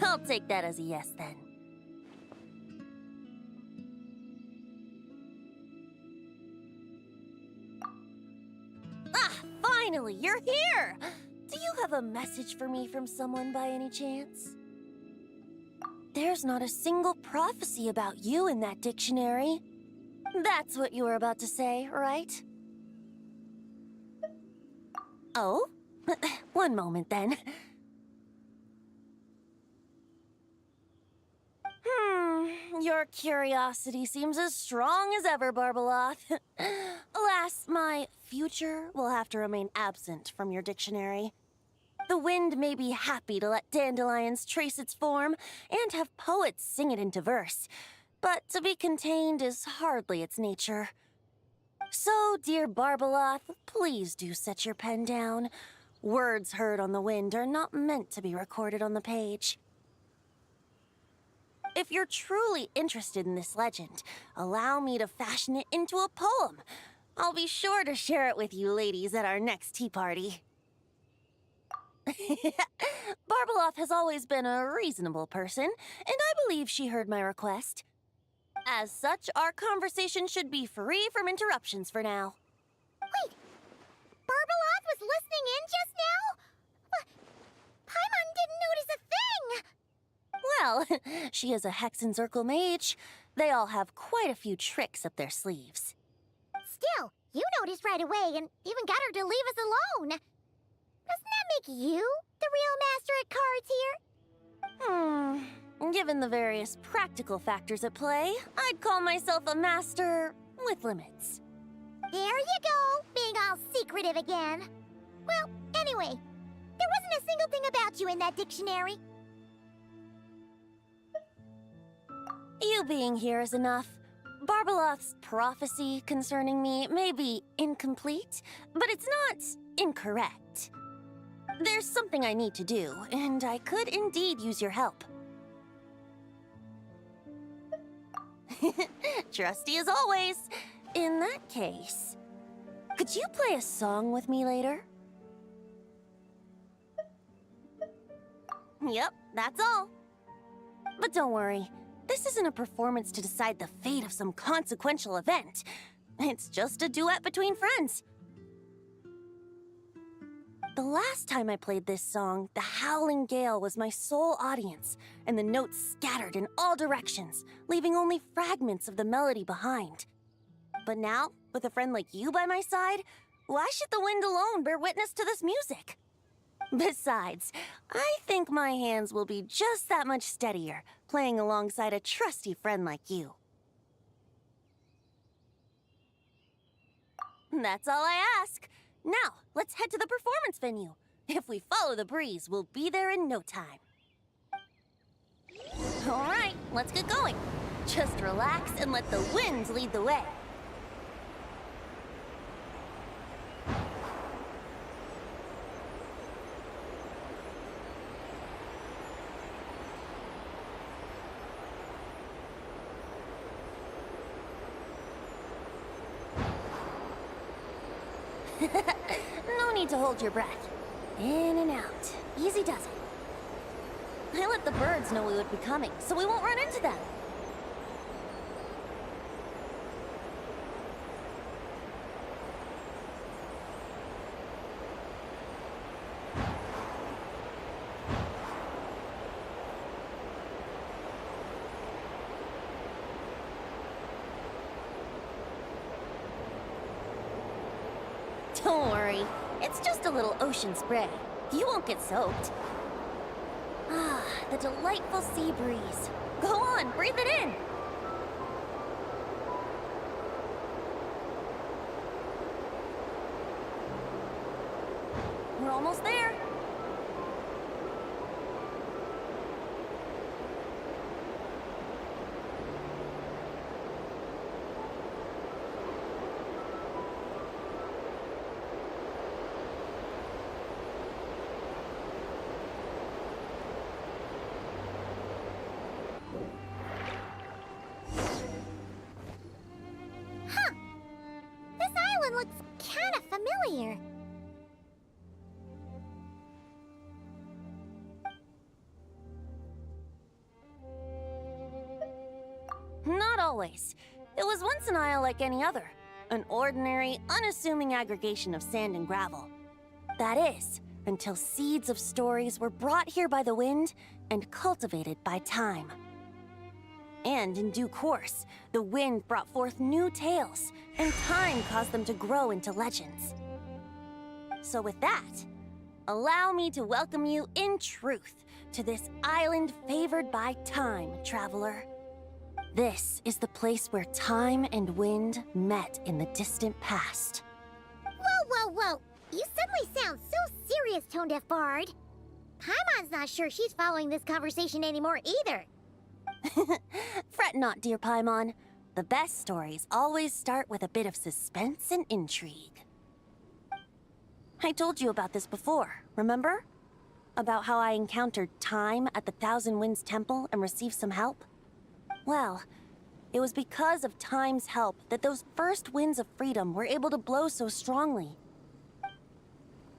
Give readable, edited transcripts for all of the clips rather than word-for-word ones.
I'll take that as a yes, then. Ah, finally, you're here! Do you have a message for me from someone by any chance? There's not a single prophecy about you in that dictionary. That's what you were about to say, right? Oh? One moment, then. Your curiosity seems as strong as ever, Barbeloth. Alas, my future will have to remain absent from your dictionary. The wind may be happy to let dandelions trace its form and have poets sing it into verse, but to be contained is hardly its nature. So, dear Barbeloth, please do set your pen down. Words heard on the wind are not meant to be recorded on the page. If you're truly interested in this legend, allow me to fashion it into a poem. I'll be sure to share it with you ladies at our next tea party. Barbeloth has always been a reasonable person, and I believe she heard my request. As such, our conversation should be free from interruptions for now. Wait, Barbeloth was listening in just now? Paimon didn't notice a thing! Well, she is a Hex and Circle mage. They all have quite a few tricks up their sleeves. Still, you noticed right away and even got her to leave us alone. Doesn't that make you the real master at cards here? Given the various practical factors at play, I'd call myself a master with limits. There you go, being all secretive again. Well, anyway, there wasn't a single thing about you in that dictionary. You being here is enough. Barbeloth's prophecy concerning me may be incomplete, but it's not incorrect. There's something I need to do, and I could indeed use your help. Trusty as always. In that case, could you play a song with me later? Yep, that's all. But don't worry. This isn't a performance to decide the fate of some consequential event. It's just a duet between friends. The last time I played this song, the howling gale was my sole audience, and the notes scattered in all directions, leaving only fragments of the melody behind. But now, with a friend like you by my side, why should the wind alone bear witness to this music? Besides, I think my hands will be just that much steadier, playing alongside a trusty friend like you. That's all I ask. Now, let's head to the performance venue. If we follow the breeze, we'll be there in no time. All right, let's get going. Just relax and let the wind lead the way. No need to hold your breath. In and out. Easy does it. I let the birds know we would be coming, so we won't run into them. Don't worry, it's just a little ocean spray. You won't get soaked. Ah, the delightful sea breeze. Go on, breathe it in. We're almost there. here? Not always. It was once an isle like any other. An ordinary, unassuming aggregation of sand and gravel. That is, until seeds of stories were brought here by the wind and cultivated by time. And in due course, the wind brought forth new tales, and time caused them to grow into legends. So with that, allow me to welcome you in truth to this island favored by time, traveler. This is the place where time and wind met in the distant past. Whoa! You suddenly sound so serious, Tone Deaf Bard. Paimon's not sure she's following this conversation anymore either. Fret not, dear Paimon. The best stories always start with a bit of suspense and intrigue. I told you about this before, remember? About how I encountered time at the Thousand Winds Temple and received some help? Well, it was because of time's help that those first winds of freedom were able to blow so strongly.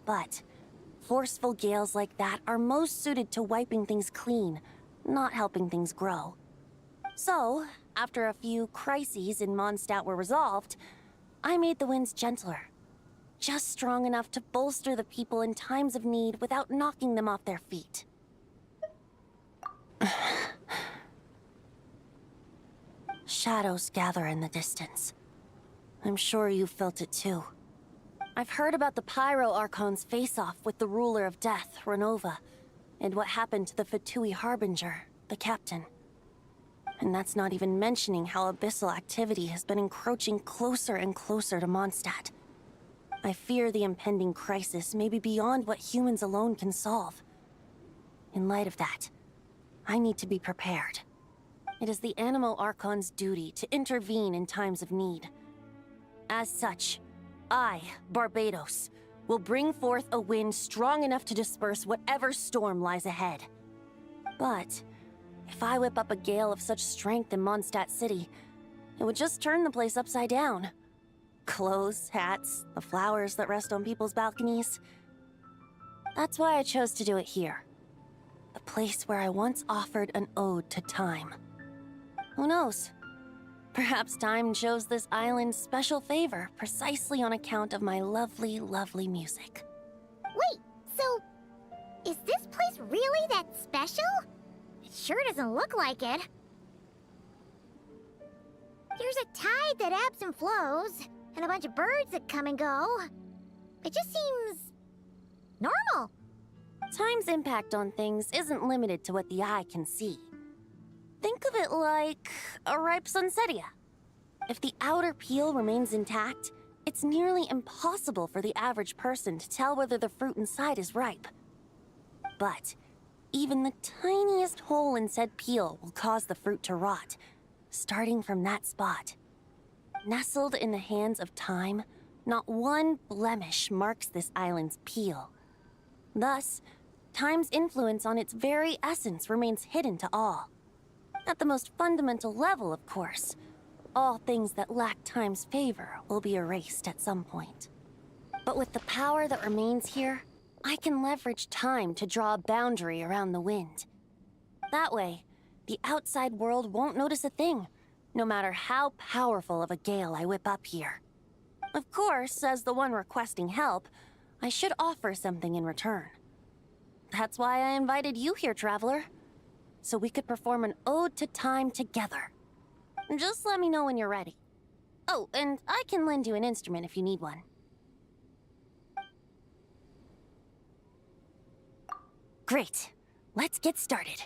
But forceful gales like that are most suited to wiping things clean, not helping things grow. So, after a few crises in Mondstadt were resolved, I made the winds gentler. Just strong enough to bolster the people in times of need without knocking them off their feet. Shadows gather in the distance. I'm sure you felt it too. I've heard about the Pyro Archon's face-off with the ruler of death, Renova, and what happened to the Fatui Harbinger, the captain. And that's not even mentioning how abyssal activity has been encroaching closer and closer to Mondstadt. I fear the impending crisis may be beyond what humans alone can solve. In light of that, I need to be prepared. It is the Animo Archon's duty to intervene in times of need. As such, I, Barbados, will bring forth a wind strong enough to disperse whatever storm lies ahead. But if I whip up a gale of such strength in Mondstadt City, it would just turn the place upside down. Clothes, hats, the flowers that rest on people's balconies. That's why I chose to do it here. The place where I once offered an ode to time. Who knows? Perhaps time shows this island special favor precisely on account of my lovely, lovely music. Wait, so is this place really that special? It sure doesn't look like it. There's a tide that ebbs and flows, and a bunch of birds that come and go. It just seems normal. Time's impact on things isn't limited to what the eye can see. Think of it like a ripe sunsetia. If the outer peel remains intact, it's nearly impossible for the average person to tell whether the fruit inside is ripe. But even the tiniest hole in said peel will cause the fruit to rot, starting from that spot. Nestled in the hands of time, not one blemish marks this island's peel. Thus, time's influence on its very essence remains hidden to all. At the most fundamental level, of course, all things that lack time's favor will be erased at some point. But with the power that remains here, I can leverage time to draw a boundary around the wind. That way, the outside world won't notice a thing, no matter how powerful of a gale I whip up here. Of course, as the one requesting help, I should offer something in return. That's why I invited you here, traveler. So we could perform an ode to time together. Just let me know when you're ready. Oh, and I can lend you an instrument if you need one. Great. Let's get started.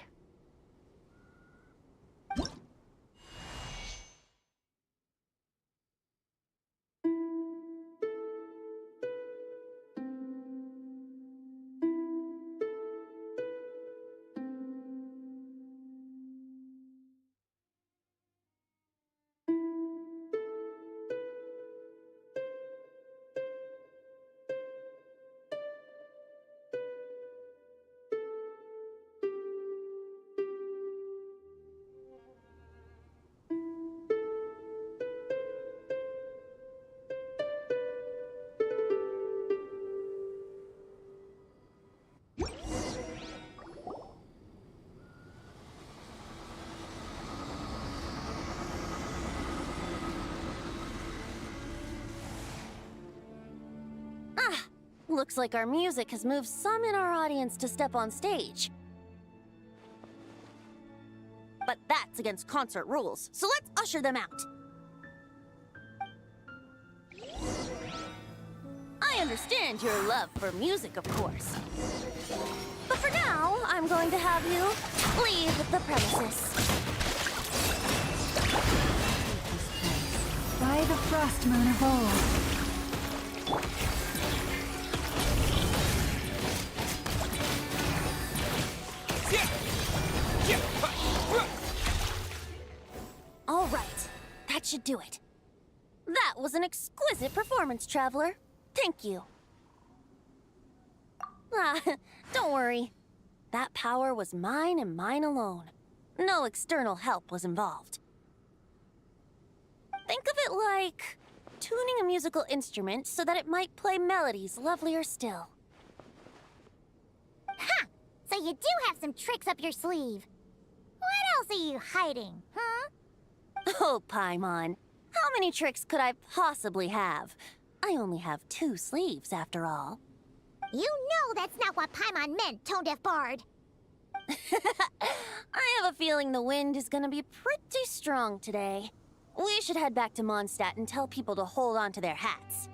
Looks like our music has moved some in our audience to step on stage. But that's against concert rules, so let's usher them out. I understand your love for music, of course. But for now, I'm going to have you leave the premises. By the frost moon of old. All right, that should do it. That was an exquisite performance, Traveler. Thank you. Ah, don't worry. That power was mine and mine alone. No external help was involved. Think of it like tuning a musical instrument so that it might play melodies lovelier still. Ha! So you do have some tricks up your sleeve. What else are you hiding, huh? Oh, Paimon. How many tricks could I possibly have? I only have 2 sleeves, after all. You know that's not what Paimon meant, tone-deaf bard. I have a feeling the wind is gonna be pretty strong today. We should head back to Mondstadt and tell people to hold on to their hats.